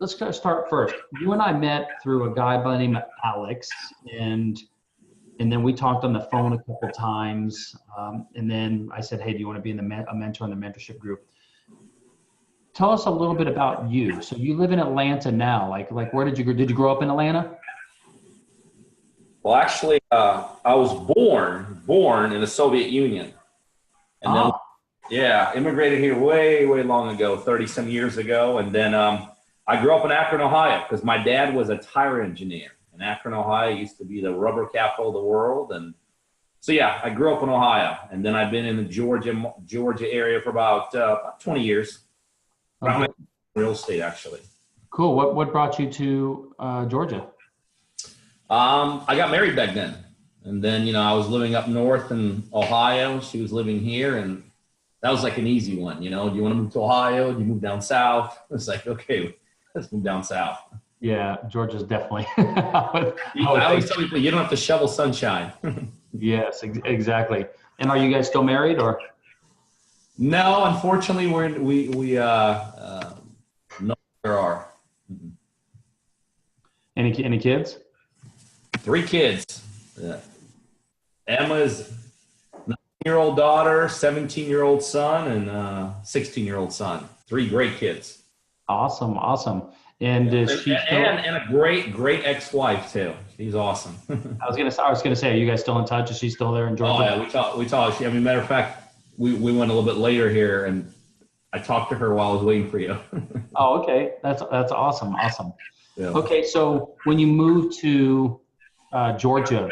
start first. You and I met through a guy by the name of Alex, and then we talked on the phone a couple times. And then I said, hey, do you want to be in a mentor in the mentorship group? Tell us a little bit about you. So you live in Atlanta now. Like where did you grow up in Atlanta? Well, actually, I was born in the Soviet Union. And then, yeah, immigrated here way, way long ago, 30 some years ago. And then I grew up in Akron, Ohio, because my dad was a tire engineer. And Akron, Ohio used to be the rubber capital of the world. And so, yeah, I grew up in Ohio. And then I've been in the Georgia area for about 20 years. Okay. Real estate, actually. Cool. What brought you to Georgia? I got married back then. And then, I was living up north in Ohio. She was living here. And that was like an easy one. Do you want to move to Ohio? Do you move down south? It's like, okay, let's move down south. Yeah, Georgia's definitely. I always tell people you don't have to shovel sunshine. Yes, exactly. And are you guys still married or? No, unfortunately, we no, there are. Any kids? 3 kids. Emma's 9-year-old daughter, 17-year-old son, and 16-year-old son. 3 great kids. Awesome. And is she and a great ex-wife too. She's awesome. I was gonna say, are you guys still in touch? Is she still there in Georgia? Oh yeah, we talk. Matter of fact, we went a little bit later here, and I talked to her while I was waiting for you. Oh, okay. That's awesome. Yeah. Okay, so when you moved to Georgia,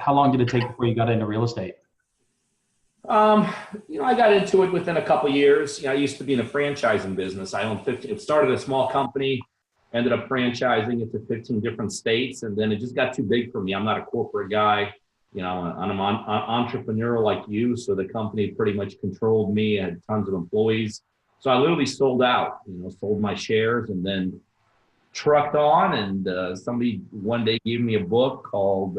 how long did it take before you got into real estate? I got into it within a couple of years. I used to be in a franchising business. I owned 50. It started a small company, ended up franchising it to 15 different states, and then it just got too big for me. I'm not a corporate guy. I'm an entrepreneur like you, so the company pretty much controlled me. I had tons of employees. So I literally sold out, sold my shares and then trucked on. And somebody one day gave me a book called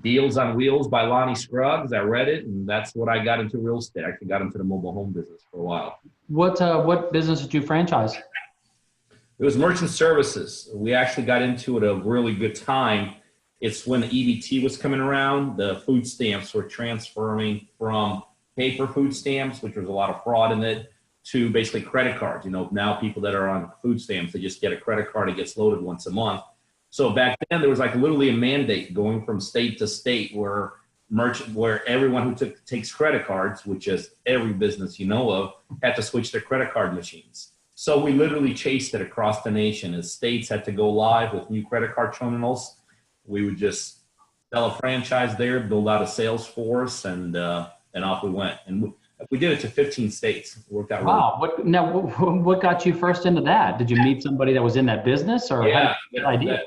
Deals on Wheels by Lonnie Scruggs. I read it, and that's what I got into real estate. I actually got into the mobile home business for a while. What business did you franchise? It was merchant services. We actually got into it at a really good time. It's when the EBT was coming around. The food stamps were transferring from paper food stamps, which was a lot of fraud in it, to basically credit cards. Now people that are on food stamps, they just get a credit card. It gets loaded once a month. So back then there was like literally a mandate going from state to state where everyone who takes credit cards, which is every business of, had to switch their credit card machines. So we literally chased it across the nation as states had to go live with new credit card terminals. We would just sell a franchise there, build out a sales force, and off we went. And we did it to 15 states. It worked out really well. What got you first into that? Did you meet somebody that was in that business, or yeah, idea?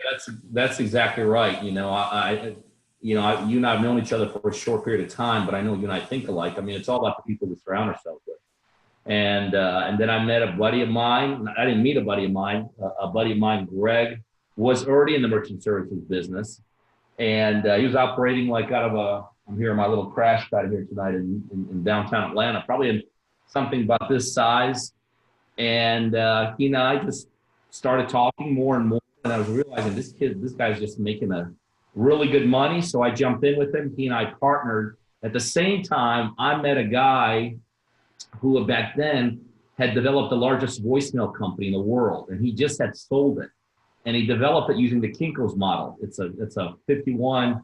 That's exactly right. You and I have known each other for a short period of time, but I know you and I think alike. It's all about the people we surround ourselves with. And then I met a buddy of mine. I didn't meet a buddy of mine. A buddy of mine, Greg, was already in the merchant services business, and he was operating like out of I'm here in my little crash pad here tonight in downtown Atlanta, probably in something about this size. And he and I just started talking more and more, and I was realizing this guy's just making a really good money. So I jumped in with him. He and I partnered. At the same time, I met a guy who back then had developed the largest voicemail company in the world, and he just had sold it. And he developed it using the Kinko's model. It's a 51-49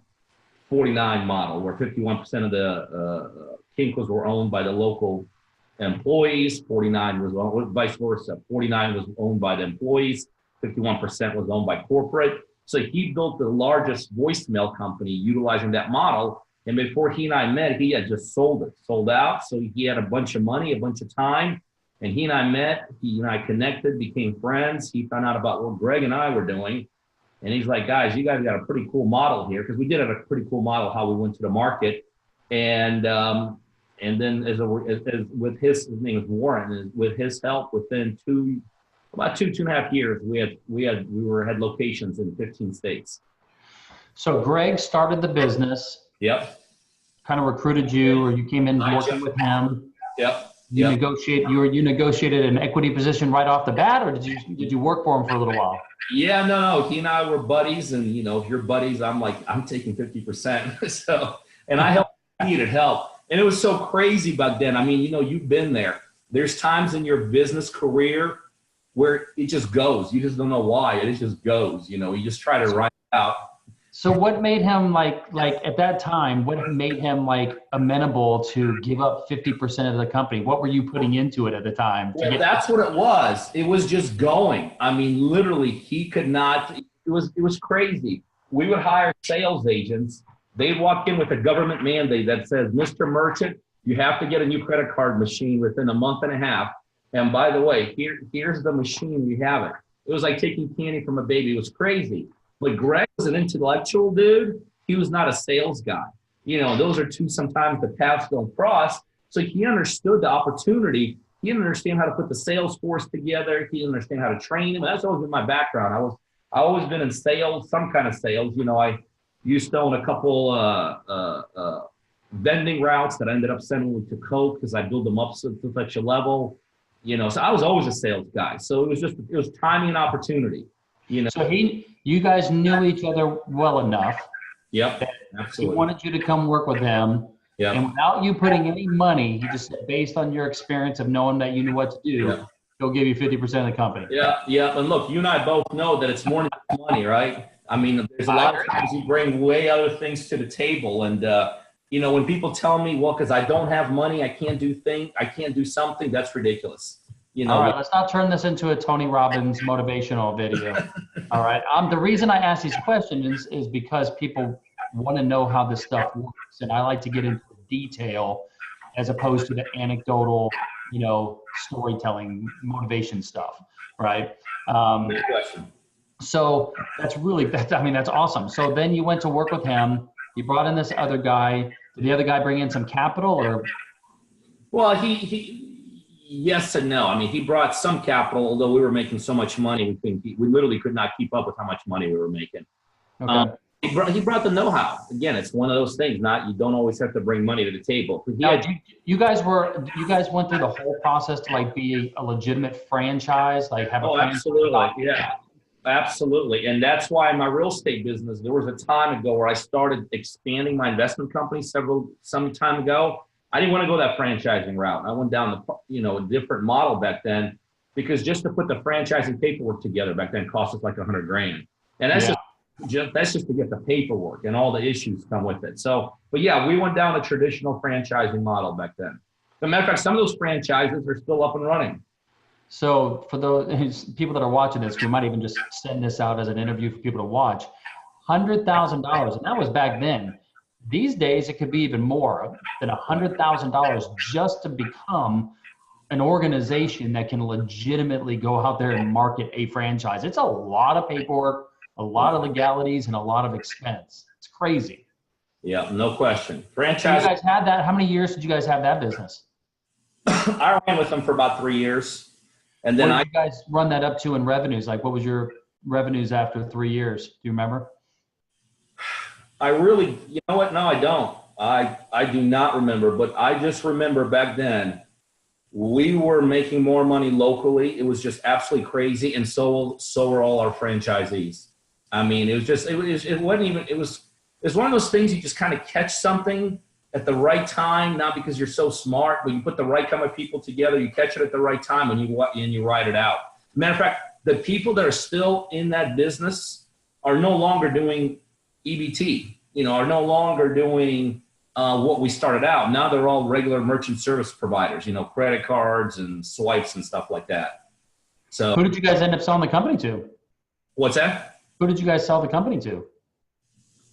model, where 51% of the Kinko's were owned by the local employees, 49 was owned, vice versa. 49 was owned by the employees, 51% was owned by corporate. So he built the largest voicemail company utilizing that model. And before he and I met, he had just sold out. So he had a bunch of money, a bunch of time. And he and I met, he and I connected, became friends. He found out about what Greg and I were doing. And he's like, guys, you guys got a pretty cool model here. Because we did have a pretty cool model how we went to the market. And then with his name is Warren, and with his help, within about two and a half years, we had locations in 15 states. So Greg started the business. Yep. Kind of recruited you, or you came in working with him. Yep. You negotiated an equity position right off the bat, or did you work for him for a little while? Yeah, no. He and I were buddies, and if you're buddies, I'm taking 50%. So, and I needed help, and it was so crazy back then. I mean, you've been there. There's times in your business career where it just goes. You just don't know why. It just goes. You just try to write it out. So what made him like at that time, what made him amenable to give up 50% of the company? What were you putting into it at the time? Well, that's what it was. It was just going. I mean, literally, he could not. It was crazy. We would hire sales agents. They'd walk in with a government mandate that says, Mr. Merchant, you have to get a new credit card machine within a month and a half. And by the way, here's the machine. You have it. It was like taking candy from a baby. It was crazy. But Greg was an intellectual dude. He was not a sales guy. Those are two sometimes the paths don't cross. So he understood the opportunity. He didn't understand how to put the sales force together. He didn't understand how to train him. And that's always been my background. I always been in sales, some kind of sales. I used to own a couple vending routes that I ended up sending to Coke because I built them up to such a level. So I was always a sales guy. So it was timing and opportunity. So you guys knew each other well enough. Yep, absolutely. He wanted you to come work with him. Yep. And without you putting any money, he just said, based on your experience of knowing that you knew what to do, he'll give you 50% of the company. Yeah. And look, you and I both know that it's more than money, right? I mean, there's a lot of times you bring way other things to the table. And, when people tell me, well, because I don't have money, I can't do something, that's ridiculous. All right, let's not turn this into a Tony Robbins motivational video. All right. The reason I ask these questions is because people want to know how this stuff works. And I like to get into detail as opposed to the anecdotal, storytelling, motivation stuff. Right. Good question. So that's awesome. So then you went to work with him. You brought in this other guy. Did the other guy bring in some capital or? Well, he yes and no. I mean, he brought some capital, although we were making so much money, we literally could not keep up with how much money we were making. Okay. He brought the know-how. Again, it's one of those things. You don't always have to bring money to the table. You guys went through the whole process to be a legitimate franchise, have a franchise? Absolutely, yeah, absolutely. And that's why my real estate business. There was a time ago where I started expanding my investment company some time ago. I didn't want to go that franchising route. I went down a different model back then because just to put the franchising paperwork together back then cost us like $100,000. And that's just to get the paperwork and all the issues come with it. So, but yeah, we went down a traditional franchising model back then. As a matter of fact, some of those franchises are still up and running. So for those people that are watching this, we might even just send this out as an interview for people to watch. $100,000, and that was back then. These days, it could be even more than $100,000 just to become an organization that can legitimately go out there and market a franchise. It's a lot of paperwork, a lot of legalities, and a lot of expense. It's crazy. Yeah, no question. Franchise. You guys had that. How many years did you guys have that business? I ran with them for about 3 years. And then what did you guys run that up to in revenues? What was your revenues after 3 years? Do you remember? I really, you know what? No, I don't. I do not remember, but I just remember back then we were making more money locally. It was just absolutely crazy. And so were all our franchisees. I mean, it was one of those things you just kind of catch something at the right time, not because you're so smart, but you put the right kind of people together, you catch it at the right time and you ride it out. Matter of fact, the people that are still in that business are no longer doing EBT, are no longer doing what we started out. Now they're all regular merchant service providers, credit cards and swipes and stuff like that. So who did you guys end up selling the company to? What's that? Who did you guys sell the company to?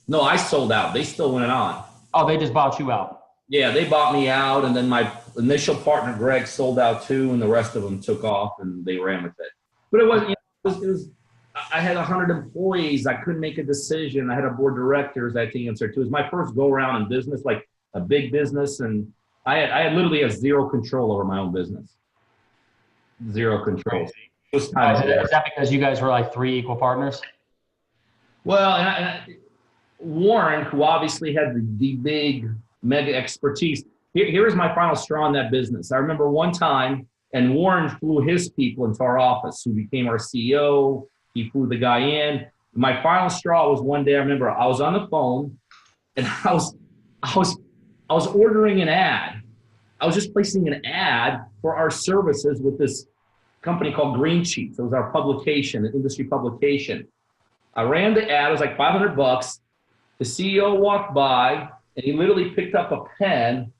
No, I sold out. They still went on. Oh, they just bought you out. Yeah, they bought me out, and then my initial partner Greg sold out too, and the rest of them took off and they ran with it. But it was I had 100 employees. I couldn't make a decision. I had a board of directors I had to answer to. It was my first go around in business, like a big business, and I literally have zero control over my own business. Zero control. It was time. Is that because you guys were like 3 equal partners? Well, Warren, who obviously had the big mega expertise, here's my final straw in that business. I remember one time, and Warren flew his people into our office, who became our CEO. He flew the guy in. My final straw was one day. I remember I was on the phone, and I was ordering an ad. I was just placing an ad for our services with this company called Green Sheets. It was our publication, an industry publication. I ran the ad. It was like $500. The CEO walked by, and he literally picked up a pen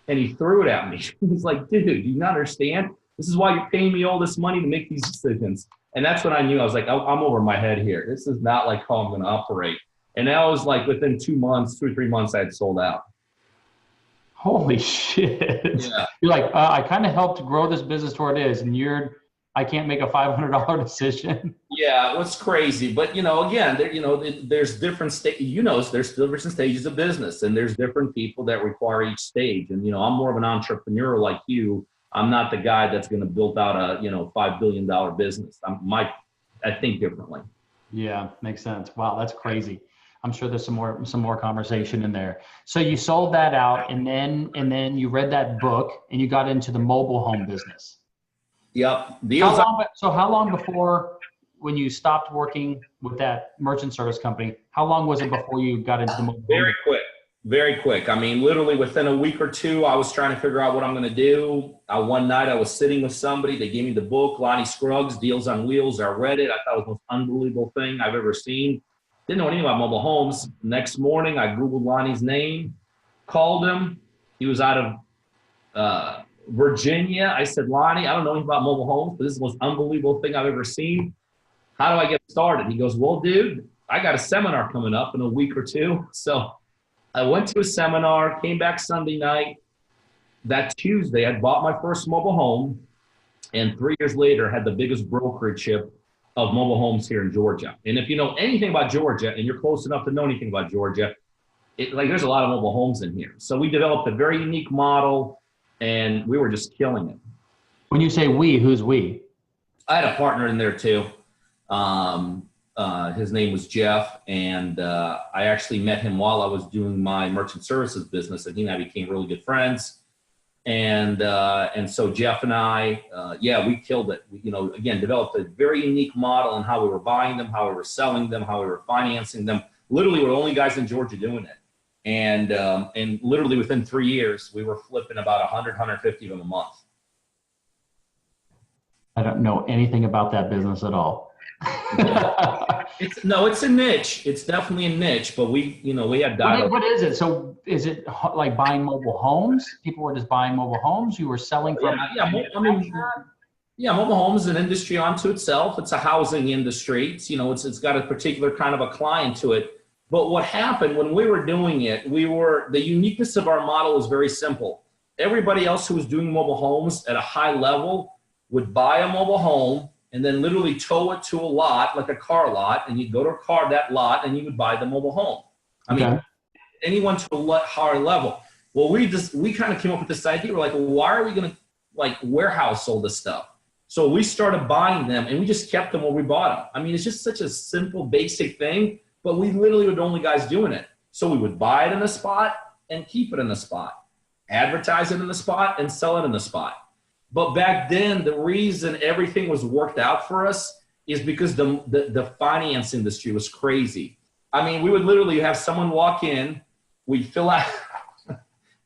and he threw it at me. He's like, dude, do you not understand? This is why you're paying me all this money to make these decisions. And that's when I knew. I was like, I'm over my head here. This is not like how I'm going to operate. And that was like within 2 months, 2 or 3 months, I had sold out. Holy shit. Yeah. You're like, I kind of helped grow this business to where it is, and I can't make a $500 decision. Yeah, what's crazy. But, again, there's different there's different stages of business, and there's different people that require each stage. And, I'm more of an entrepreneur like you. I'm not the guy that's going to build out a, $5 billion business. I think differently. Yeah, makes sense. Wow, that's crazy. I'm sure there's some more conversation in there. So you sold that out, and then you read that book and you got into the mobile home business. Yep. How long before, when you stopped working with that merchant service company, how long was it before you got into the mobile home? Very quick. I mean, literally within a week or two, I was trying to figure out what I'm going to do. One night I was sitting with somebody. They gave me the book, Lonnie Scruggs, Deals on Wheels. I read it. I thought it was the most unbelievable thing I've ever seen. Didn't know anything about mobile homes. Next morning, I Googled Lonnie's name, called him. He was out of Virginia. I said, Lonnie, I don't know anything about mobile homes, but this is the most unbelievable thing I've ever seen. How do I get started? He goes, well, dude, I got a seminar coming up in a week or two. So I went to a seminar, came back Sunday night. That Tuesday, I bought my first mobile home, and 3 years later, had the biggest brokerage of mobile homes here in Georgia. And if you know anything about Georgia, and you're close enough to know anything about Georgia, there's a lot of mobile homes in here. So we developed a very unique model, and we were just killing it. When you say we, who's we? I had a partner in there too. His name was Jeff, and I actually met him while I was doing my merchant services business, and he and I became really good friends. And so Jeff and I, we killed it. We, again, developed a very unique model on how we were buying them, how we were selling them, how we were financing them. Literally, we're the only guys in Georgia doing it. And literally within 3 years, we were flipping about 100, 150 of them a month. I don't know anything about that business at all. It's a niche. It's definitely a niche, but we had dialogue. What is it? So is it like buying mobile homes? People were just buying mobile homes. You were selling from. Mobile homes is an industry unto itself. It's a housing industry. It's got a particular kind of a client to it. But what happened when we were doing it, the uniqueness of our model was very simple. Everybody else who was doing mobile homes at a high level would buy a mobile home and then literally tow it to a lot, like a car lot, and you'd go to that lot, and you would buy the mobile home. I mean, anyone to a higher level. Well, we kind of came up with this idea. We're like, well, why are we going to warehouse all this stuff? So we started buying them, and we just kept them where we bought them. I mean, it's just such a simple, basic thing, but we literally were the only guys doing it. So we would buy it in the spot and keep it in the spot, advertise it in the spot, and sell it in the spot. But back then, the reason everything was worked out for us is because the finance industry was crazy. I mean, we would literally have someone walk in, we'd fill out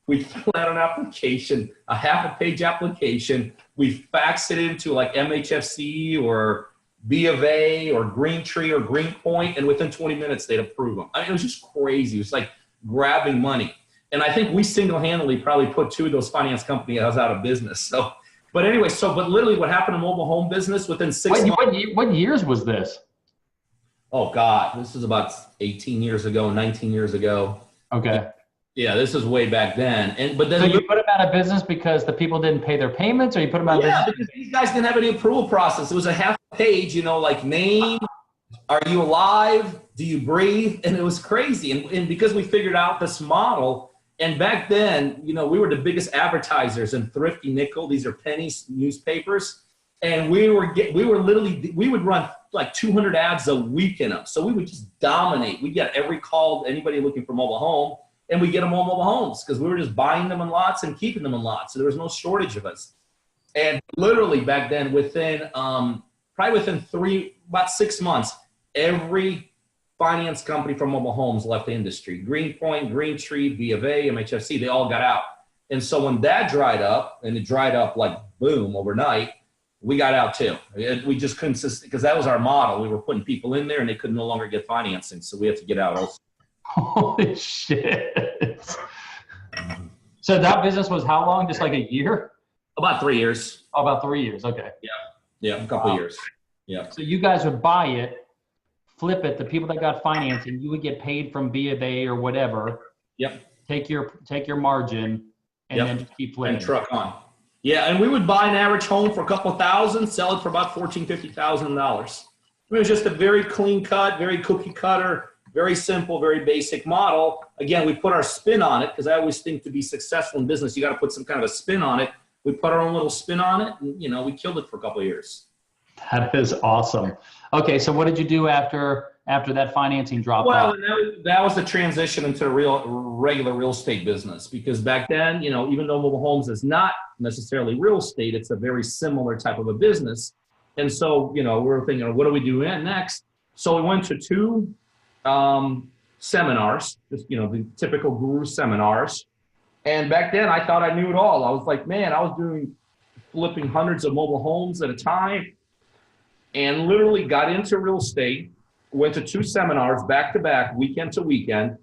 an application, a half-a-page application, we fax it into like MHFC or B of A or Greentree or Greenpoint, and within 20 minutes, they'd approve them. I mean, it was just crazy. It was like grabbing money. And I think we single-handedly probably put 2 of those finance companies out of business. So. But anyway, but literally what happened in mobile home business within 6 months. What years was this? Oh, God. This is about 18 years ago, 19 years ago. Okay. Yeah, this is way back then. So you put them out of business because the people didn't pay their payments, or you put them out of business? Yeah, because these guys didn't have any approval process. It was a half page, like name, are you alive, do you breathe? And it was crazy. And because we figured out this model, and back then, we were the biggest advertisers in Thrifty Nickel. These are penny newspapers. And we would run like 200 ads a week in them. So we would just dominate. We get every call, anybody looking for mobile home. and we get them all mobile homes because we were just buying them in lots and keeping them in lots. So there was no shortage of us. And literally back then, probably within about 6 months, every finance company for mobile homes left the industry. Greenpoint, Green Tree, B of A, MHFC, they all got out. And so when that dried up, and it dried up like boom overnight, we got out too. We just couldn't, because that was our model. We were putting people in there and they could no longer get financing. So we had to get out also. Holy shit. So that business was how long? Just like a year? About 3 years. Oh, about 3 years. Okay. Yeah, a couple of years. Yeah. So you guys would buy it, flip it. The people that got financing, you would get paid from B of A or whatever. Yep. Take your margin and then just keep flipping. And truck on. Yeah, and we would buy an average home for a couple thousand, sell it for about $14,000-$15,000. It was just a very clean cut, very cookie cutter, very simple, very basic model. Again, we put our spin on it because I always think to be successful in business, you got to put some kind of a spin on it. We put our own little spin on it, and we killed it for a couple of years. That is awesome. Okay, so what did you do after that financing dropped off? Well, that was the transition into the regular real estate business, because back then, even though mobile homes is not necessarily real estate, it's a very similar type of a business. And so, we were thinking, what do we do next? So we went to 2 seminars, just, the typical guru seminars. And back then I thought I knew it all. I was like, man, I was flipping hundreds of mobile homes at a time, and literally got into real estate, went to 2 seminars back to back, weekend to weekend.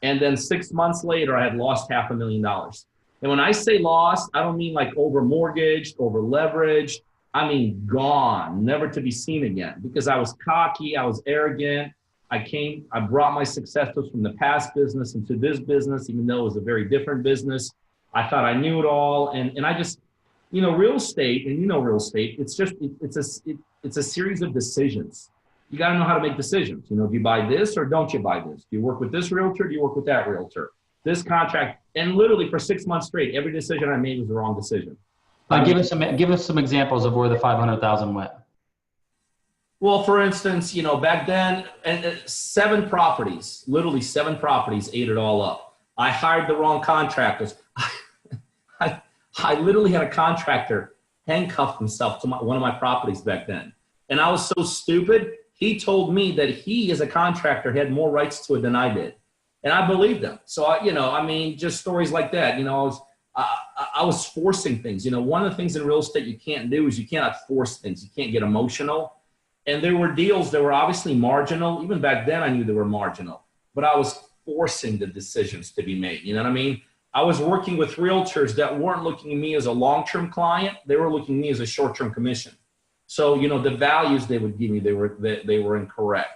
And then 6 months later, I had lost $500,000. And when I say lost, I don't mean like over mortgaged, over leveraged. I mean, gone, never to be seen again, because I was cocky. I was arrogant. I brought my successes from the past business into this business, even though it was a very different business. I thought I knew it all. And I just, real estate, and real estate, it's a series of decisions. You got to know how to make decisions. Do you buy this or don't you buy this? Do you work with this realtor? Do you work with that realtor? This contract, and literally for 6 months straight, every decision I made was the wrong decision. Give us some examples of where the 500,000 went. Well, for instance, back then, and 7 properties, literally 7 properties ate it all up. I hired the wrong contractors. I literally had a contractor handcuff himself to one of my properties back then. And I was so stupid, he told me that he, as a contractor, had more rights to it than I did. And I believed him. So, just stories like that. I was forcing things. One of the things in real estate you can't do is you cannot force things. You can't get emotional. And there were deals that were obviously marginal. Even back then, I knew they were marginal. But I was forcing the decisions to be made. You know what I mean? I was working with realtors that weren't looking at me as a long-term client. They were looking at me as a short-term commission. So, the values they would give me, they were incorrect.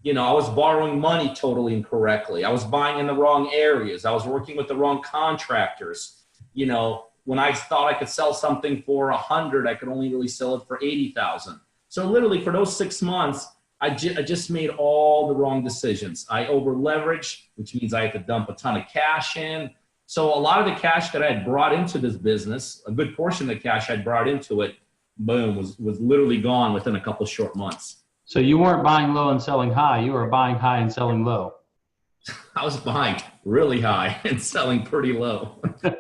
I was borrowing money totally incorrectly. I was buying in the wrong areas. I was working with the wrong contractors. When I thought I could sell something for 100, I could only really sell it for 80,000. So literally for those 6 months, I just made all the wrong decisions. I over leveraged, which means I had to dump a ton of cash in. So a lot of the cash that I had brought into this business, a good portion of the cash I'd brought into it, boom, was literally gone within a couple of short months. So you weren't buying low and selling high. You were buying high and selling low. I was buying really high and selling pretty low. No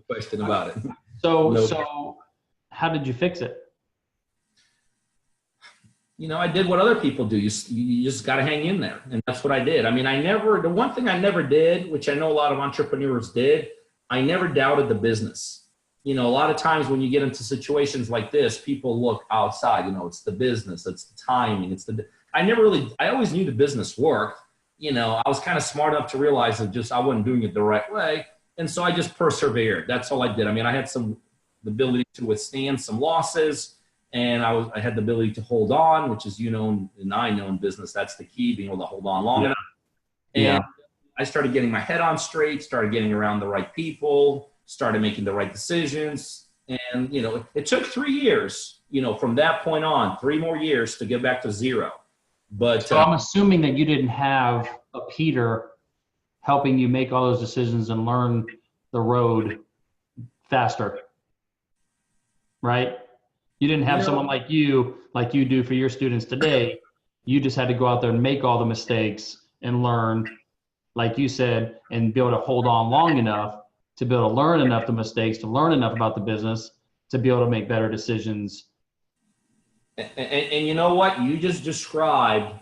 question about it. So how did you fix it? I did what other people do. You just got to hang in there. And that's what I did. I mean, the one thing I never did, which I know a lot of entrepreneurs did, I never doubted the business. A lot of times when you get into situations like this, people look outside, it's the business, it's the timing, I always knew the business worked. I was kind of smart enough to realize that I wasn't doing it the right way. And so I just persevered. That's all I did. I mean, I had the ability to withstand some losses. And I had the ability to hold on, which is, and I know in business, that's the key, being able to hold on long enough. And I started getting my head on straight, started getting around the right people, started making the right decisions. And, it took 3 years, from that point on, 3 more years to get back to zero. But so I'm assuming that you didn't have a Peter helping you make all those decisions and learn the road faster, right? You didn't have someone like you do for your students today. You just had to go out there and make all the mistakes and learn like you said, and be able to hold on long enough to be able to learn enough the mistakes, to learn enough about the business, to be able to make better decisions. And you know what? You just described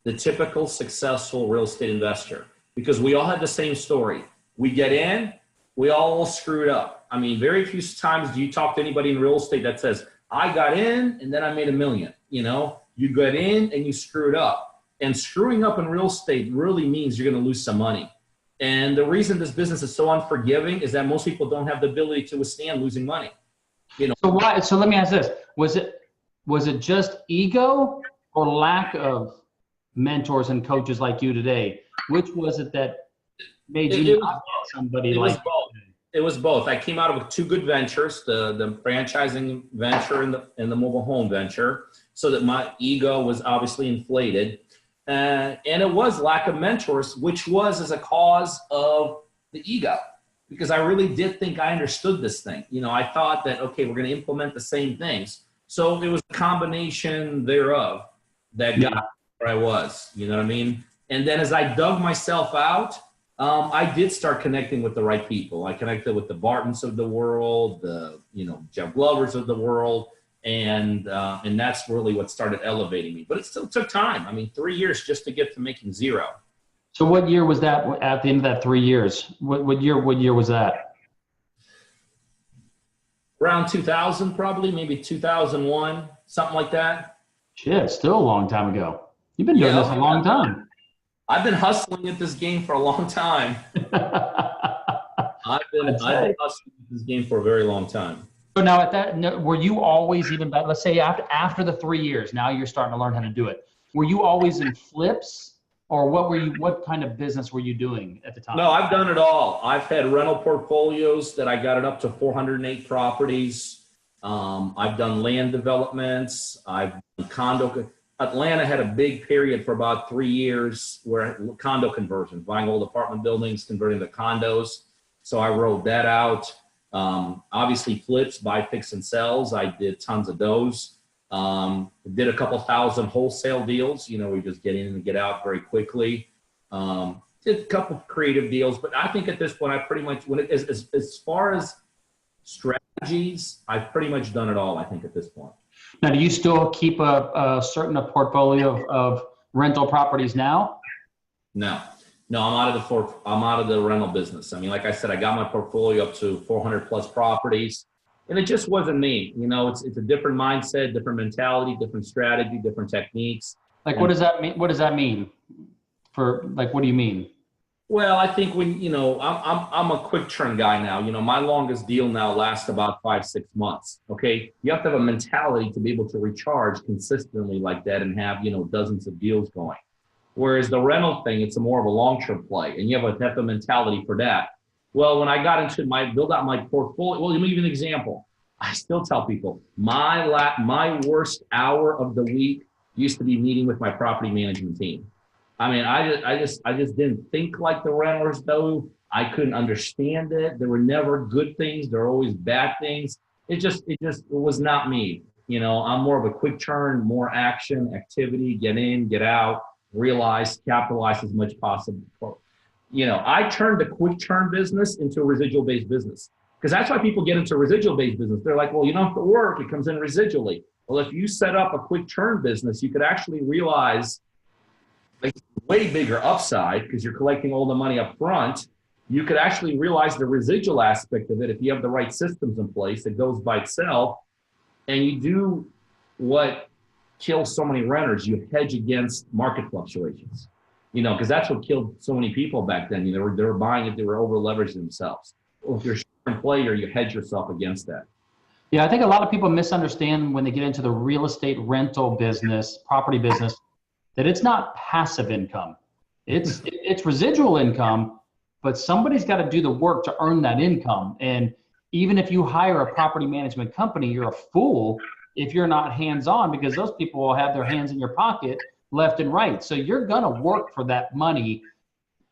the typical successful real estate investor, because we all had the same story. We get in, we all screwed up. I mean, very few times do you talk to anybody in real estate that says, I got in and then I made $1 million. You know, you got in and you screwed up. And screwing up in real estate really means you're going to lose some money. And the reason this business is so unforgiving is that most people don't have the ability to withstand losing money. You know. So why? So let me ask this: was it just ego or lack of mentors and coaches like you today? Which was it that made you not get somebody like you? It was both. I came out of 2 good ventures, the franchising venture and the mobile home venture, so that my ego was obviously inflated. And it was lack of mentors, which was as a cause of the ego, because I really did think I understood this thing. You know, I thought that, okay, we're going to implement the same things. So it was a combination thereof that got where I was, you know what I mean? And then as I dug myself out, I did start connecting with the right people. I connected with the Bartons of the world, the, you know, Jeff Glovers of the world. And that's really what started elevating me. But it still took time. I mean, 3 years just to get to making 0. So what year was that at the end of that 3 years? What year was that? Around 2000, probably, maybe 2001, something like that. Shit, still a long time ago. You've been doing this a long time. I've been hustling at this game for a long time. I've been hustling at this game for a very long time. So now at that, were you always even, let's say after the 3 years, now you're starting to learn how to do it. Were you always in flips, or what kind of business were you doing at the time? No, I've done it all. I've had rental portfolios that I got it up to 408 properties. I've done land developments. I've done condo. Atlanta had a big period for about 3 years where condo conversion, buying old apartment buildings, converting to condos. So I rode that out. Obviously flips, buy, fix, and sells. I did tons of those. Did a couple thousand wholesale deals. You know, we just get in and get out very quickly. Did a couple of creative deals, but I think at this point, I pretty much, as far as strategies, I've pretty much done it all, I think, at this point. Now, do you still keep a certain portfolio of rental properties now? No, I'm out of the rental business. I mean, like I said, I got my portfolio up to 400 plus properties, and it just wasn't me. You know, it's a different mindset, different mentality, different strategy, different techniques. Like, what does that mean? What does that mean? What do you mean? Well, I think when, you know, I'm a quick turn guy now. You know, my longest deal now lasts about 5-6 months. Okay, you have to have a mentality to be able to recharge consistently like that and have, you know, dozens of deals going. Whereas the rental thing, it's more of a long-term play, and you have to have the mentality for that. Well, when I got into build out my portfolio, well, let me give you an example. I still tell people my worst hour of the week used to be meeting with my property management team. I mean, I just didn't think like the renters though. I couldn't understand it. There were never good things. There were always bad things. It was not me. You know, I'm more of a quick turn, more action, activity, get in, get out, realize, capitalize as much possible. You know, I turned the quick turn business into a residual based business, because that's why people get into residual based business. They're like, well, you don't have to work. It comes in residually. Well, if you set up a quick turn business, you could actually realize like way bigger upside because you're collecting all the money up front. You could actually realize the residual aspect of it if you have the right systems in place. It goes by itself, and you do what kills so many renters. You hedge against market fluctuations, you know, because that's what killed so many people back then. You know, they were buying it, they were over leveraging themselves. Well, if you're a short player, you hedge yourself against that. Yeah, I think a lot of people misunderstand when they get into the real estate rental business, property business, that it's not passive income. It's residual income, but somebody's got to do the work to earn that income. And even if you hire a property management company, you're a fool if you're not hands-on, because those people will have their hands in your pocket left and right. So you're going to work for that money,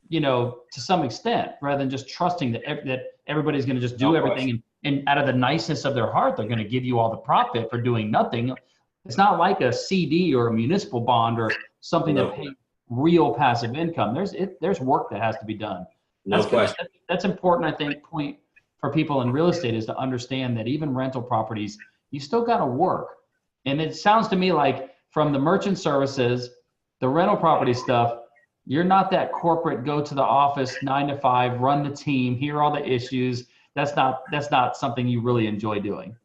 you know, to some extent, rather than just trusting that everybody's going to just do everything. And out of the niceness of their heart, they're going to give you all the profit for doing nothing. It's not like a CD or a municipal bond or something that pays real passive income. There's work that has to be done. No question. That's important, I think, point for people in real estate is to understand that even rental properties, you still got to work. And it sounds to me like from the merchant services, the rental property stuff, you're not that corporate, go to the office 9 to 5, run the team, hear all the issues. That's not something you really enjoy doing.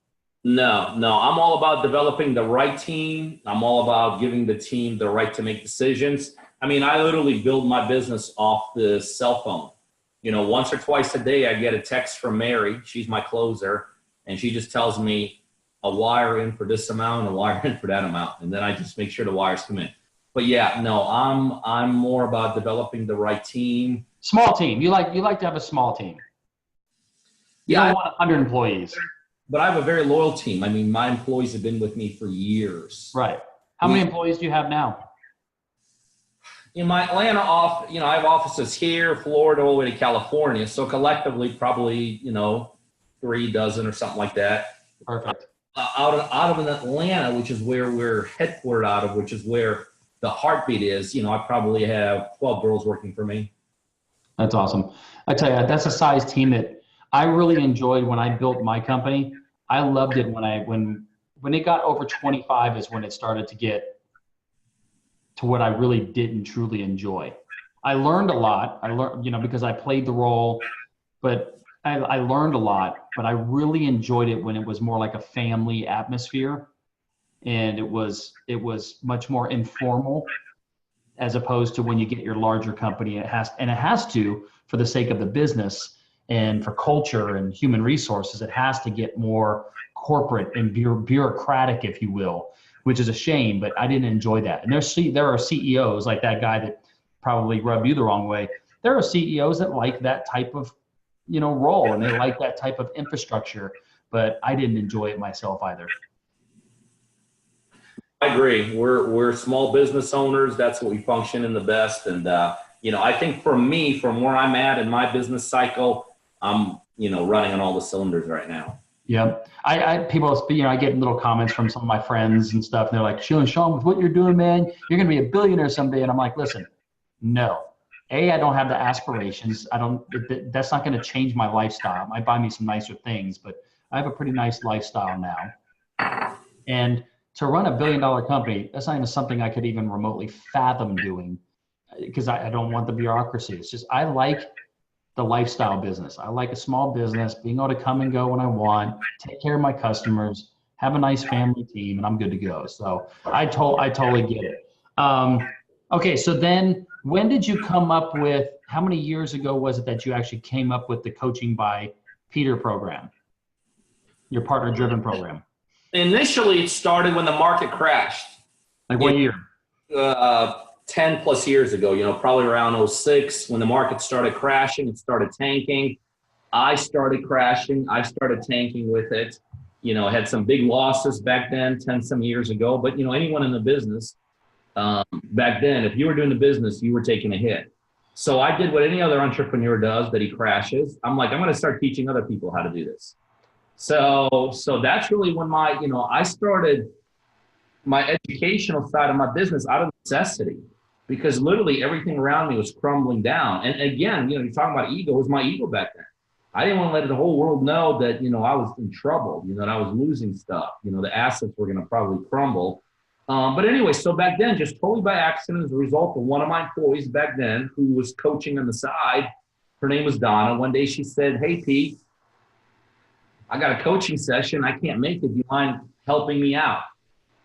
No, I'm all about developing the right team. I'm all about giving the team the right to make decisions. I mean, I literally build my business off the cell phone. Once or twice a day, I get a text from Mary. She's my closer. And she just tells me a wire in for this amount, a wire in for that amount. And then I just make sure the wires come in. But yeah, no, I'm more about developing the right team. Small team. You like to have a small team. You don't want 100 employees. But I have a very loyal team. I mean, my employees have been with me for years. Right. How many employees do you have now? In my Atlanta office, I have offices here, Florida, all the way to California. So collectively, probably, 3 dozen or something like that. Perfect. Out of Atlanta, which is where we're headquartered out of, which is where the heartbeat is, I probably have 12 girls working for me. That's awesome. I tell you, that's a size team that I really enjoyed when I built my company. I loved it when it got over 25 is when it started to get to what I really didn't truly enjoy. I learned a lot. I learned, because I played the role, but I learned a lot, but I really enjoyed it when it was more like a family atmosphere. And it was much more informal as opposed to when you get your larger company. It has to, for the sake of the business and for culture and human resources, it has to get more corporate and bureaucratic, if you will, which is a shame, but I didn't enjoy that. And there are CEOs like that guy that probably rubbed you the wrong way. There are CEOs that like that type of, role, and they like that type of infrastructure, but I didn't enjoy it myself either. I agree. We're small business owners. That's what we function in the best. And, I think for me, from where I'm at in my business cycle, I'm, running on all the cylinders right now. Yeah. I get little comments from some of my friends and stuff. And they're like, Sean, with what you're doing, man, you're going to be a billionaire someday. And I'm like, listen, no. I don't have the aspirations. That's not going to change my lifestyle. It might buy me some nicer things, but I have a pretty nice lifestyle now. And to run $1 billion company, that's not even something I could even remotely fathom doing because I don't want the bureaucracy. It's just, I like the lifestyle business. I like a small business, being able to come and go when I want, take care of my customers, have a nice family team, and I'm good to go. So I totally get it. Okay, so then when did you come up with, how many years ago was it that you actually came up with the Coaching by Peter program, your partner-driven program? Initially, it started when the market crashed. Like what year? 10 plus years ago, probably around 06, when the market started crashing, it started tanking. I started crashing. I started tanking with it. Had some big losses back then, 10 some years ago. But, anyone in the business back then, if you were doing the business, you were taking a hit. So I did what any other entrepreneur does that he crashes. I'm like, I'm going to start teaching other people how to do this. So that's really when I started my educational side of my business out of necessity, because literally everything around me was crumbling down. And again, you're talking about ego. It was my ego back then. I didn't want to let the whole world know that, I was in trouble, that I was losing stuff, the assets were going to probably crumble. But anyway, so back then, just totally by accident, as a result of one of my employees back then who was coaching on the side, her name was Donna. One day she said, "Hey, Pete, I got a coaching session. I can't make it. Do you mind helping me out?"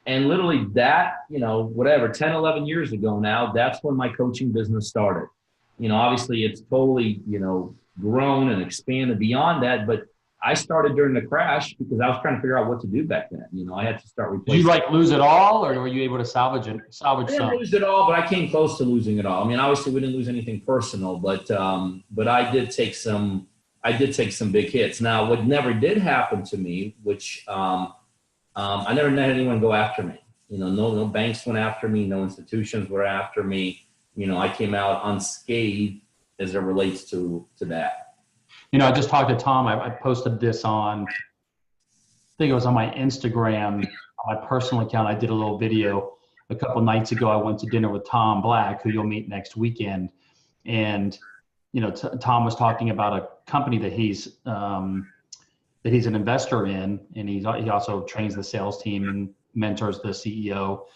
And literally that, 10, 11 years ago now, that's when my coaching business started. Obviously it's totally, grown and expanded beyond that. But I started during the crash because I was trying to figure out what to do back then. I had to start replacing. Did you lose it all, or were you able to salvage it? I didn't lose it all, but I came close to losing it all. I mean, obviously we didn't lose anything personal, but I did take some big hits. Now, what never did happen to me, which I never had anyone go after me. No banks went after me. No institutions were after me. I came out unscathed as it relates to that. I just talked to Tom. I posted this on, I think it was on my Instagram, on my personal account. I did a little video. a couple nights ago, I went to dinner with Tom Black, who you'll meet next weekend. And, you know, Tom was talking about a company that he's an investor in, and he also trains the sales team and mentors the CEO.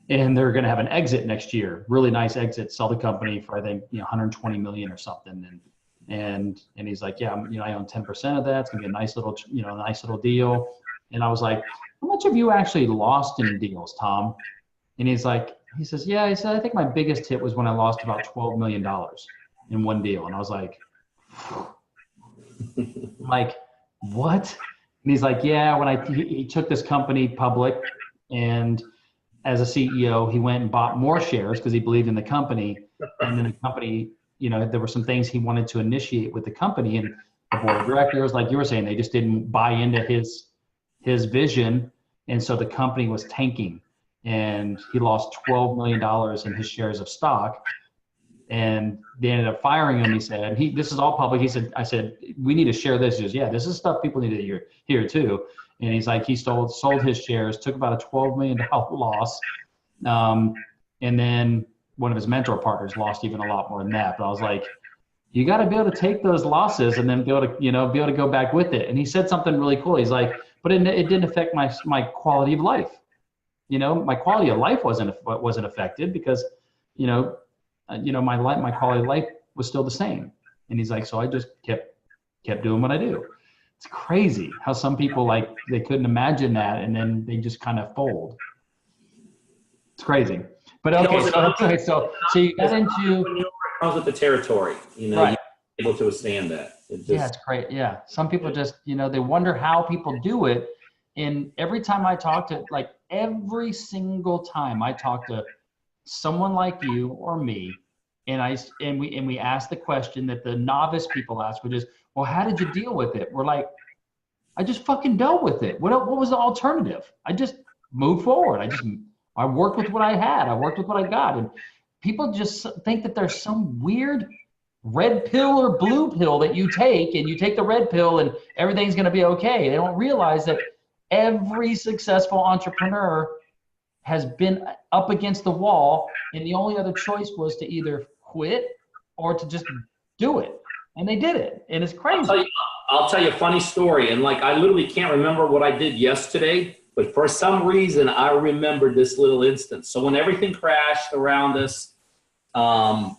And they're going to have an exit next year, really nice exit, sell the company for, I think, 120 million or something. And he's like, yeah, I own 10% of that. It's going to be a nice little deal. And I was like, how much have you actually lost in deals, Tom? And he says, yeah, he said, I think my biggest hit was when I lost about $12 million in one deal. And I was like, what? And he's like, yeah, when he took this company public, and as a CEO, he went and bought more shares because he believed in the company. And then the company, there were some things he wanted to initiate with the company, and the board of directors, like you were saying, they just didn't buy into his vision. And so the company was tanking, and he lost $12 million in his shares of stock. And they ended up firing him. He said, this is all public. He said, I said, we need to share this. He goes, yeah, this is stuff people need to hear too. And he's like, he sold his shares, took about a $12 million loss. And then one of his mentor partners lost even a lot more than that. But I was like, you got to be able to take those losses and then be able to go back with it. And he said something really cool. He's like, but it didn't affect my quality of life. My quality of life wasn't affected because, my quality of life was still the same. And he's like, so I just kept doing what I do. It's crazy how some people, they couldn't imagine that, and then they just kind of fold. It's crazy. But okay, so you got into, comes with the territory, right. You're able to withstand that. Yeah, it's great. Yeah, some people just, they wonder how people do it. And every time I talk to, every single time I talk to someone like you or me, and we ask the question that the novice people ask, which is, well, how did you deal with it? We're like, I just fucking dealt with it. What was the alternative? I just moved forward. I worked with what I had. I worked with what I got. And people just think that there's some weird red pill or blue pill that you take, and you take the red pill and everything's going to be okay. They don't realize that every successful entrepreneur has been up against the wall, and the only other choice was to either quit or to just do it. And they did it. And it's crazy. I'll tell you a funny story. And I literally can't remember what I did yesterday, but for some reason I remembered this little instance. So when everything crashed around us, back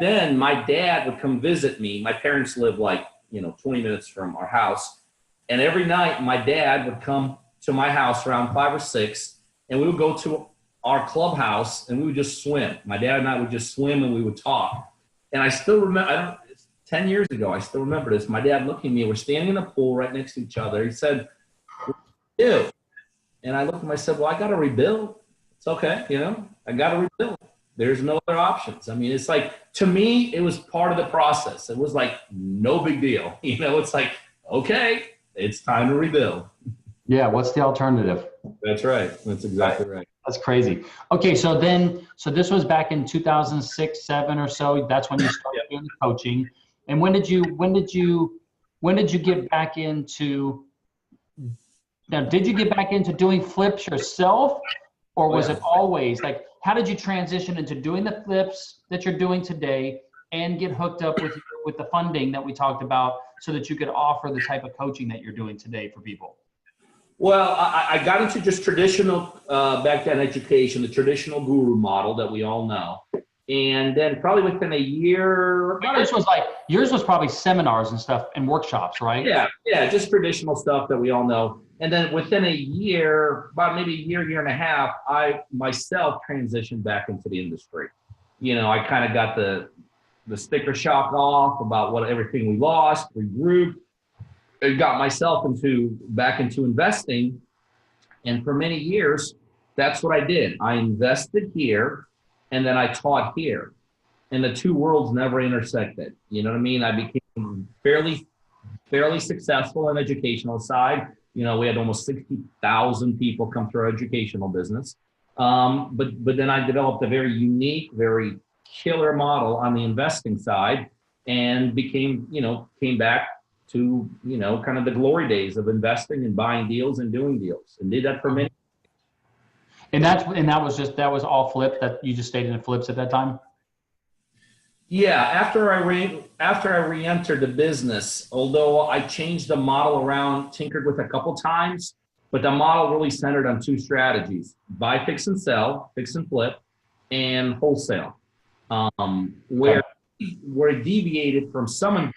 then my dad would come visit me. My parents lived 20 minutes from our house. And every night my dad would come to my house around 5 or 6, and we would go to our clubhouse and we would just swim. My dad and I would just swim and we would talk. And I still remember, 10 years ago, I still remember this. My dad looked at me, we're standing in a pool right next to each other. He said, what do you do? And I looked at him, I said, well, I got to rebuild. It's okay, I got to rebuild. There's no other options. I mean, it's to me, it was part of the process. It was no big deal. It's okay, it's time to rebuild. Yeah, what's the alternative? That's right. That's exactly right. That's crazy. Okay, so this was back in 2006, 7 or so. That's when you started doing the coaching. And when did you get back into? Now, did you get back into doing flips yourself, or was it always how did you transition into doing the flips that you're doing today and get hooked up with the funding that we talked about so that you could offer the type of coaching that you're doing today for people? Well, I got into just traditional back then education, the traditional guru model that we all know. And then probably within a year. Yours was probably seminars and stuff and workshops, right? Yeah, just traditional stuff that we all know. And then within a year, about maybe a year and a half, I myself transitioned back into the industry. I kind of got the sticker shock off about everything we lost, regrouped. I got myself back into investing. And for many years, that's what I did. I invested here and then I taught here. And the two worlds never intersected. You know what I mean? I became fairly successful on the educational side. We had almost 60,000 people come through our educational business. But then I developed a very unique, very killer model on the investing side and came back to, kind of the glory days of investing and buying deals and doing deals, and did that for many. And that was all flip, that you just stayed in the flips at that time? Yeah, after I re-entered the business, although I changed the model around, tinkered with a couple times, but the model really centered on two strategies: buy, fix, and sell, fix and flip, and wholesale. Where Okay. it deviated from some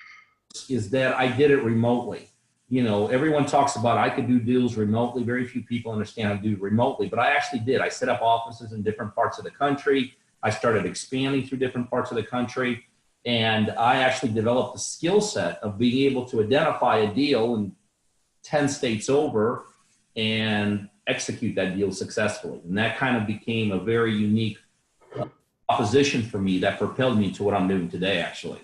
is that I did it remotely. You know, everyone talks about I could do deals remotely. Very few people understand how to do it remotely, but I actually did. I set up offices in different parts of the country. I started expanding through different parts of the country, and I actually developed the skill set of being able to identify a deal in 10 states over and execute that deal successfully. And that kind of became a very unique proposition for me that propelled me to what I'm doing today, actually.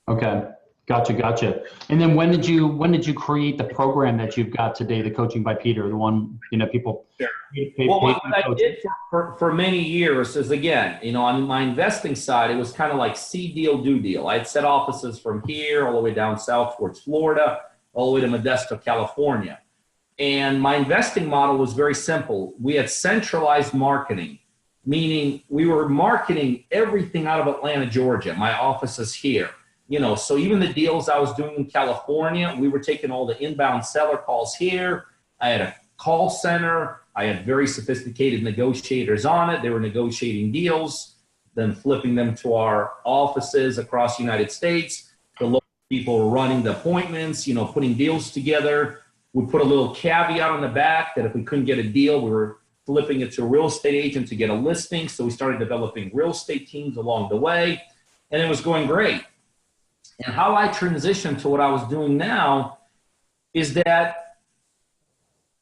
Okay. Gotcha. And then when did you create the program that you've got today, the Coaching by Peter, the one, people Sure. pay Well, what I coaching? did for many years is, again, on my investing side, it was kind of like see deal, do deal. I had set offices from here all the way down south towards Florida, all the way to Modesto, California. And my investing model was very simple. We had centralized marketing, meaning we were marketing everything out of Atlanta, Georgia. My office is here. So even the deals I was doing in California, we were taking all the inbound seller calls here. I had a call center. I had very sophisticated negotiators on it. They were negotiating deals, then flipping them to our offices across the United States. The local people were running the appointments, putting deals together. We put a little caveat on the back that if we couldn't get a deal, we were flipping it to a real estate agent to get a listing. So we started developing real estate teams along the way, and it was going great. And how I transitioned to what I was doing now is that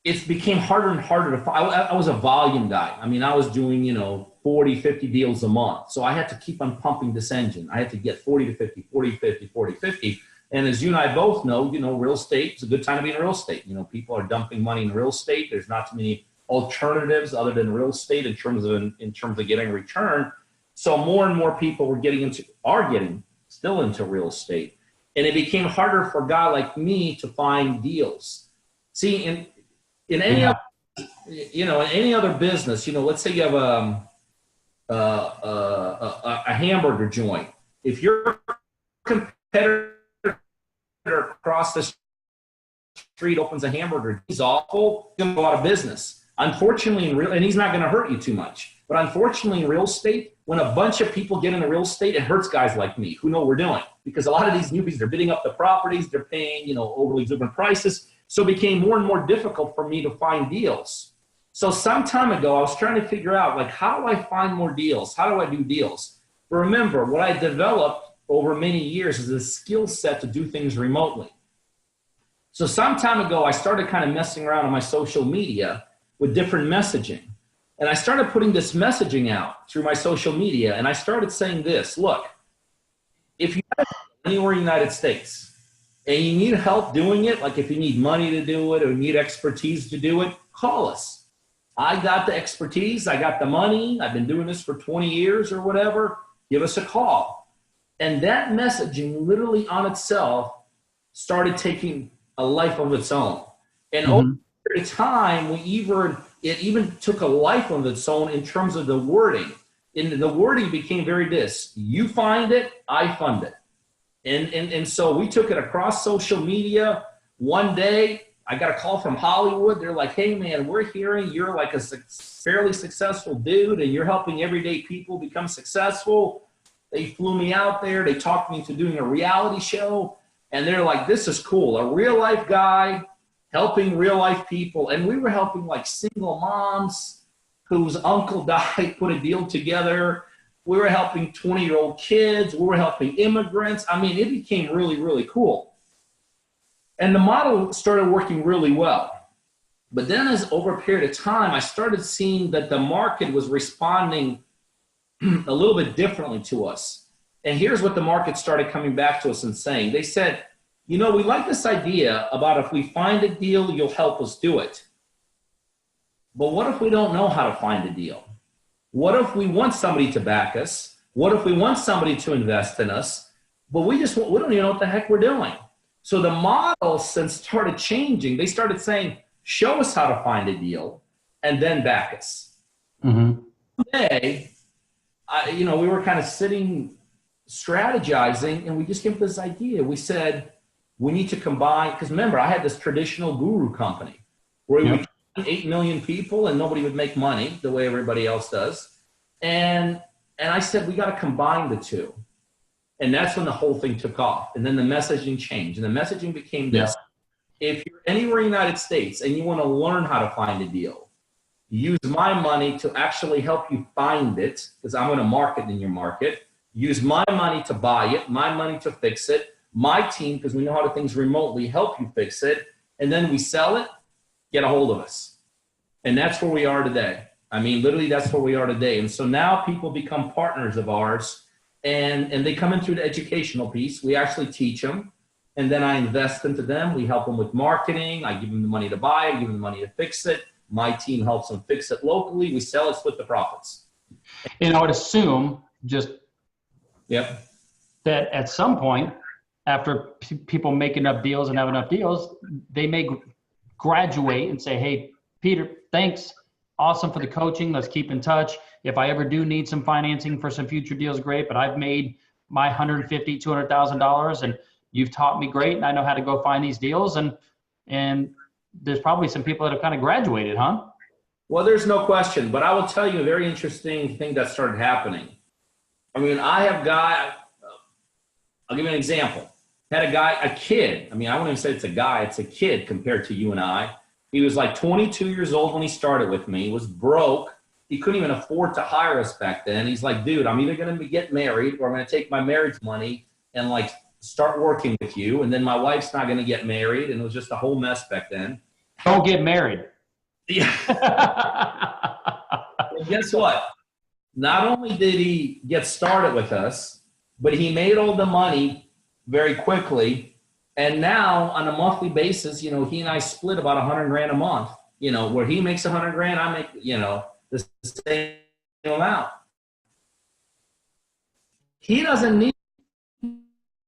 it became harder and harder to find. I was a volume guy. I mean, I was doing, 40, 50 deals a month. So I had to keep on pumping this engine. I had to get 40 to 50, 40, 50, 40, 50. And as you and I both know, real estate, it's a good time to be in real estate. People are dumping money in real estate. There's not too many alternatives other than real estate in terms of getting a return. So more and more people are getting still into real estate. And it became harder for a guy like me to find deals. See, in any other, in any other business, let's say you have a hamburger joint. If your competitor across the street opens a hamburger, he's awful, he's going to go out of business. Unfortunately, and he's not going to hurt you too much. But unfortunately, in real estate, when a bunch of people get into real estate, it hurts guys like me who know what we're doing. Because a lot of these newbies, they're bidding up the properties, they're paying, overly exuberant prices. So it became more and more difficult for me to find deals. So some time ago, I was trying to figure out, how do I find more deals? How do I do deals? But remember, what I developed over many years is a skill set to do things remotely. So some time ago, I started kind of messing around on my social media with different messaging. And I started putting this messaging out through my social media, and I started saying this: look, if you are anywhere in the United States and you need help doing it, like if you need money to do it or need expertise to do it, call us. I got the expertise, I got the money, I've been doing this for 20 years or whatever, give us a call. And that messaging literally on itself started taking a life of its own. And over time, it even took a life of its own in terms of the wording. And the wording became very this: you find it, I fund it. And so we took it across social media. One day, I got a call from Hollywood. They're like, hey, man, we're hearing you're like a fairly successful dude and you're helping everyday people become successful. They flew me out there. They talked me into doing a reality show. And they're like, this is cool. A real life guy helping real life people. And we were helping like single moms whose uncle died, put a deal together. We were helping 20-year-old kids. We were helping immigrants. I mean, it became really, really cool. And the model started working really well. But then as over a period of time, I started seeing that the market was responding a little bit differently to us. And here's what the market started coming back to us and saying. They said, we like this idea about if we find a deal, you'll help us do it. But what if we don't know how to find a deal? What if we want somebody to back us? What if we want somebody to invest in us, but we don't even know what the heck we're doing? So the model since started changing. They started saying, show us how to find a deal and then back us. Mm-hmm. Today, we were kind of sitting, strategizing, and we just came up with this idea. We said, we need to combine, because remember, I had this traditional guru company where we would 8 million people and nobody would make money the way everybody else does. And I said, we got to combine the two. And that's when the whole thing took off. And then the messaging changed. And the messaging became this. If you're anywhere in the United States and you want to learn how to find a deal, use my money to actually help you find it, because I'm going to market in your market. Use my money to buy it, my money to fix it, my team, because we know how to things remotely, help you fix it. And then we sell it, get a hold of us. And that's where we are today. I mean, literally, that's where we are today. And so now people become partners of ours. And they come in through the educational piece. We actually teach them, and then I invest into them. We help them with marketing. I give them the money to buy it, give them the money to fix it. My team helps them fix it locally. We sell it, split the profits. And I would assume that at some point, after people make enough deals and have enough deals, they may graduate and say, hey, Peter, thanks. Awesome for the coaching. Let's keep in touch. If I ever do need some financing for some future deals, great. But I've made my $150,000, $200,000, and you've taught me great, and I know how to go find these deals. And there's probably some people that have kind of graduated, huh? Well, there's no question. But I will tell you a very interesting thing that started happening. I mean, I have I'll give you an example. Had a kid. I mean, I wouldn't even say it's a guy. It's a kid compared to you and I. He was like 22 years old when he started with me. He was broke. He couldn't even afford to hire us back then. He's like, dude, I'm either going to get married or I'm going to take my marriage money and like start working with you. And then my wife's not going to get married. And it was just a whole mess back then. Don't get married. Yeah. And guess what? Not only did he get started with us, but he made all the money very quickly. And now on a monthly basis, he and I split about $100,000 a month, where he makes $100,000, I make, the same amount. He doesn't need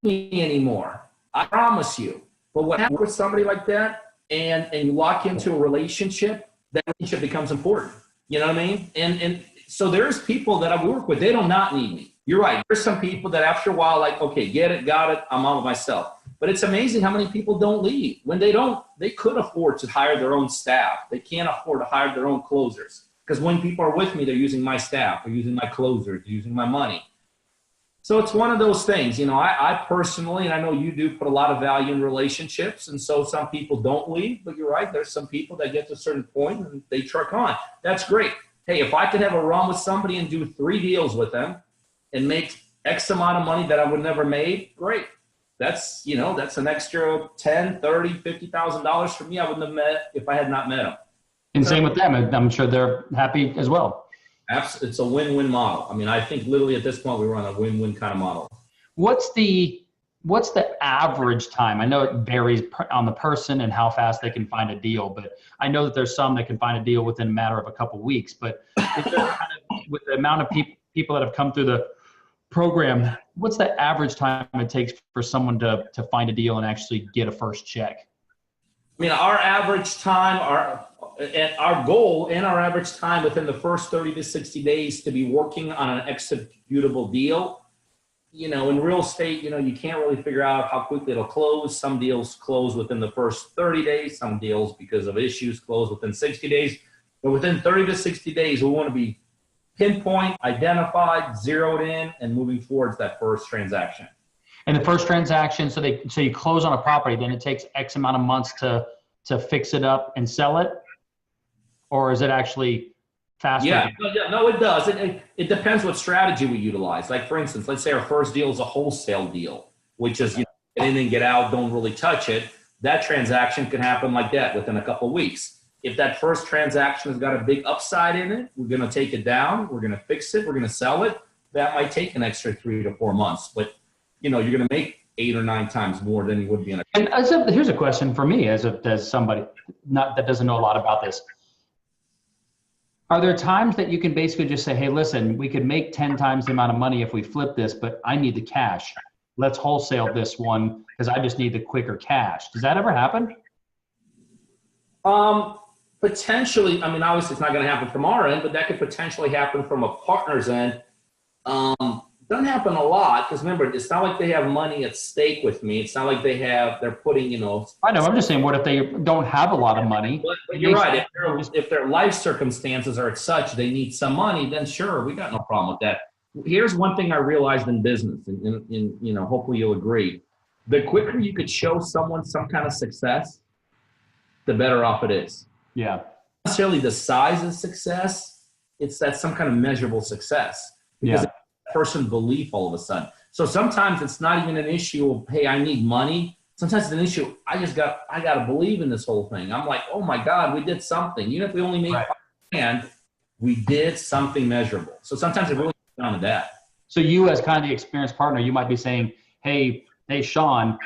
me anymore. I promise you. But what happens with somebody like that and you lock into a relationship, that relationship becomes important. You know what I mean? And so there's people that I work with, they do not need me. You're right. There's some people that after a while, like, okay, get it, got it, I'm on with myself. But it's amazing how many people don't leave. When they don't, they could afford to hire their own staff. They can't afford to hire their own closers. Because when people are with me, they're using my staff, they're using my closers, they're using my money. So it's one of those things, I personally, and I know you do, put a lot of value in relationships. And so some people don't leave, but you're right. There's some people that get to a certain point and they truck on. That's great. Hey, if I could have a run with somebody and do 3 deals with them and make X amount of money that I would never made, great. That's, that's an extra $10,000, $30,000, $50,000 for me I wouldn't have met if I had not met them. And same with them. I'm sure they're happy as well. Absolutely. It's a win-win model. I mean, I think literally at this point we run a win-win kind of model. What's the average time? I know it varies on the person and how fast they can find a deal, but I know that there's some that can find a deal within a matter of a couple of weeks. But is there kind of, with the amount of people that have come through the program, what's the average time it takes for someone to find a deal and actually get a first check? I mean, our average time, our goal and our average time within the first 30 to 60 days to be working on an executable deal. In real estate, you can't really figure out how quickly it'll close. Some deals close within the first 30 days. Some deals, because of issues, close within 60 days. But within 30 to 60 days, we want to be pinpoint, identified, zeroed in, and moving towards that first transaction. And the first transaction, so you close on a property, then it takes X amount of months to fix it up and sell it? Or is it actually faster? Yeah, no, it does. It depends what strategy we utilize. Like, for instance, let's say our first deal is a wholesale deal, which is get in and get out, don't really touch it. That transaction can happen like that within a couple of weeks. If that first transaction has got a big upside in it, we're going to take it down, we're going to fix it, we're going to sell it. That might take an extra 3 to 4 months, but you're going to make 8 or 9 times more than you would be in a. And here's a question for me as somebody that doesn't know a lot about this. Are there times that you can basically just say, hey, listen, we could make 10 times the amount of money if we flip this, but I need the cash. Let's wholesale this one because I just need the quicker cash. Does that ever happen? Potentially, I mean, obviously it's not going to happen from our end, but that could potentially happen from a partner's end. Doesn't happen a lot because remember, it's not like they have money at stake with me. It's not like they're putting, I know. I'm just saying, what if they don't have a lot of money? But you're right. If their life circumstances are such they need some money, then sure, we got no problem with that. Here's one thing I realized in business, and hopefully you'll agree. The quicker you could show someone some kind of success, the better off it is. Yeah. Not necessarily the size of success, it's that some kind of measurable success. Because person belief all of a sudden. So sometimes it's not even an issue of, hey, I need money. Sometimes it's an issue, I got to believe in this whole thing. I'm like, oh my God, we did something. Even if we only made $5,000, we did something measurable. So sometimes it really comes down to that. So you as kind of the experienced partner, you might be saying, hey, Sean,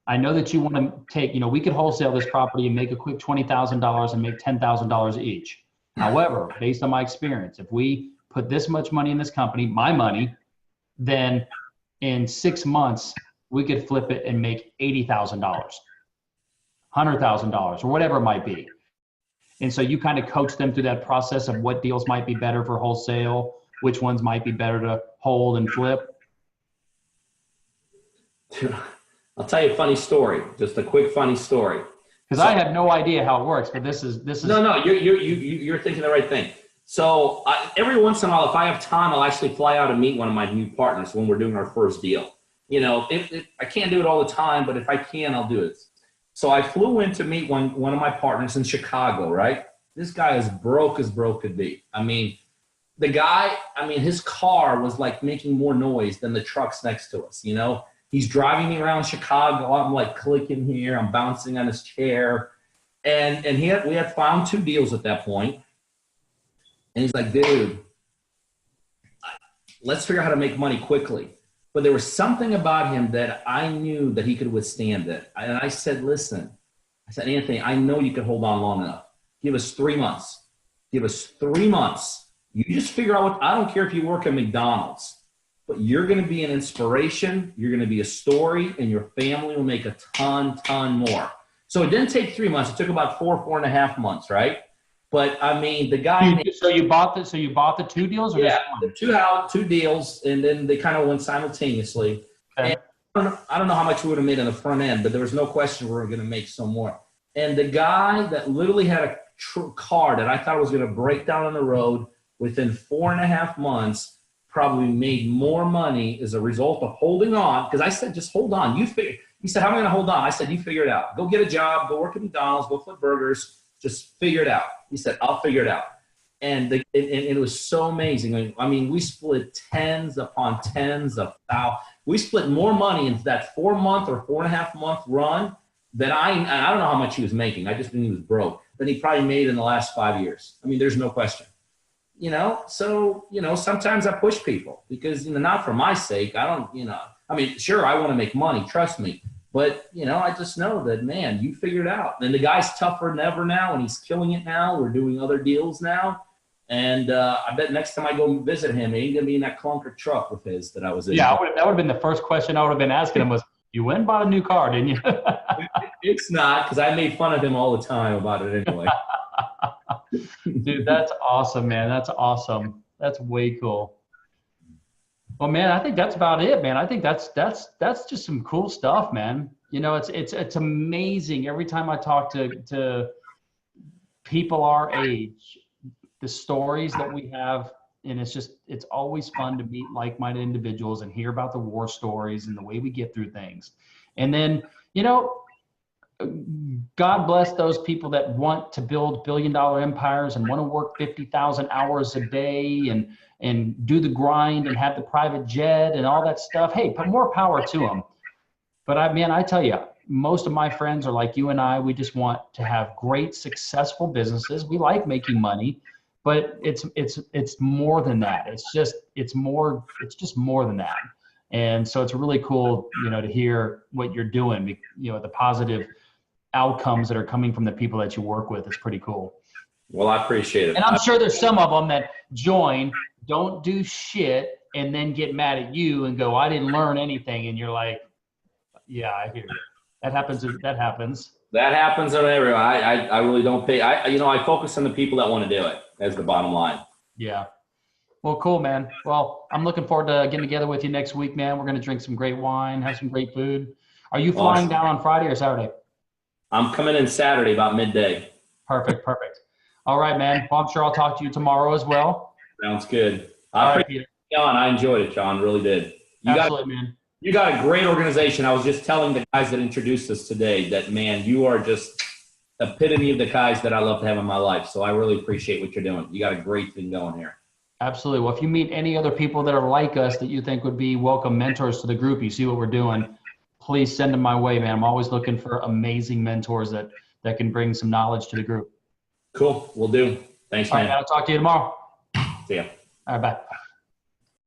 I know that you want to take, we could wholesale this property and make a quick $20,000 and make $10,000 each. However, based on my experience, if we put this much money in this company, my money, then in 6 months, we could flip it and make $80,000, $100,000, or whatever it might be. And so you kind of coach them through that process of what deals might be better for wholesale, which ones might be better to hold and flip. I'll tell you a funny story, just a quick funny story. Because I have no idea how it works, but this is. No, you're thinking the right thing. So every once in a while, if I have time, I'll actually fly out and meet one of my new partners when we're doing our first deal. If I can't do it all the time, but if I can, I'll do it. So I flew in to meet one of my partners in Chicago, right? This guy is broke as broke could be. I mean, his car was like making more noise than the trucks next to us, He's driving me around Chicago. I'm like clicking here. I'm bouncing on his chair. And we had found 2 deals at that point. And he's like, dude, let's figure out how to make money quickly. But there was something about him that I knew that he could withstand it. And I said, listen, Anthony, I know you could hold on long enough. Give us 3 months. Give us 3 months. You just figure out I don't care if you work at McDonald's, but you're going to be an inspiration. You're going to be a story, and your family will make a ton more. So it didn't take 3 months. It took about 4.5 months, right? But I mean, the guy. So you bought the 2 deals? Or yeah, the two deals, and then they kind of went simultaneously. Okay. And I don't know how much we would have made on the front end, but there was no question we were going to make some more. And the guy that literally had a car that I thought was going to break down on the road within 4.5 months probably made more money as a result of holding on. Because I said, just hold on. He said, how am I going to hold on? I said, you figure it out. Go get a job. Go work at McDonald's. Go flip burgers. Just figure it out. He said, I'll figure it out. And it was so amazing. I mean, we split tens upon tens of thousands. We split more money in that 4-month or 4.5 month run than I don't know how much he was making. I just knew he was broke. Than he probably made in the last 5 years. I mean, there's no question. So, sometimes I push people because, not for my sake. I don't, I mean, sure, I want to make money. Trust me. But, I just know that, man, you figured it out. And the guy's tougher than ever now, and he's killing it now. We're doing other deals now. And I bet next time I go visit him, he ain't going to be in that clunker truck with his that I was in. Yeah, that would have been the first question I would have been asking him was, you went and bought a new car, didn't you? It's not, because I made fun of him all the time about it anyway. Dude, that's awesome, man. That's awesome. That's way cool. Well, man, I think that's about it, man. I think that's just some cool stuff, man. It's amazing every time I talk to people our age, the stories that we have, and it's always fun to meet like-minded individuals and hear about the war stories and the way we get through things. And then, God bless those people that want to build billion-dollar empires and want to work 50,000 hours a day and do the grind and have the private jet and all that stuff. Hey, put more power to them. But I tell you, most of my friends are like you and I. We just want to have great, successful businesses. We like making money, but it's more than that. It's just more than that. And so it's really cool, to hear what you're doing. The positive outcomes that are coming from the people that you work with is pretty cool. Well, I appreciate it. And I'm sure there's some of them that join, don't do shit, and then get mad at you and go, I didn't learn anything. And you're like, yeah, I hear you. That happens. That happens on everyone. I really don't pay. I focus on the people that want to do it as the bottom line. Yeah. Well, cool, man. Well, I'm looking forward to getting together with you next week, man. We're going to drink some great wine, have some great food. Are you flying down on Friday or Saturday? I'm coming in Saturday about midday. Perfect. All right, man. Well, I'm sure I'll talk to you tomorrow as well. Sounds good. All right, Peter. John, I enjoyed it, John. Really did. Absolutely, man. You got a great organization. I was just telling the guys that introduced us today that, man, you are just epitome of the guys that I love to have in my life. So I really appreciate what you're doing. You got a great thing going here. Absolutely. Well, if you meet any other people that are like us that you think would be welcome mentors to the group, you see what we're doing, please send them my way, man. I'm always looking for amazing mentors that can bring some knowledge to the group. Cool. We'll do. Thanks, man. All right, I'll talk to you tomorrow. See ya. All right, bye.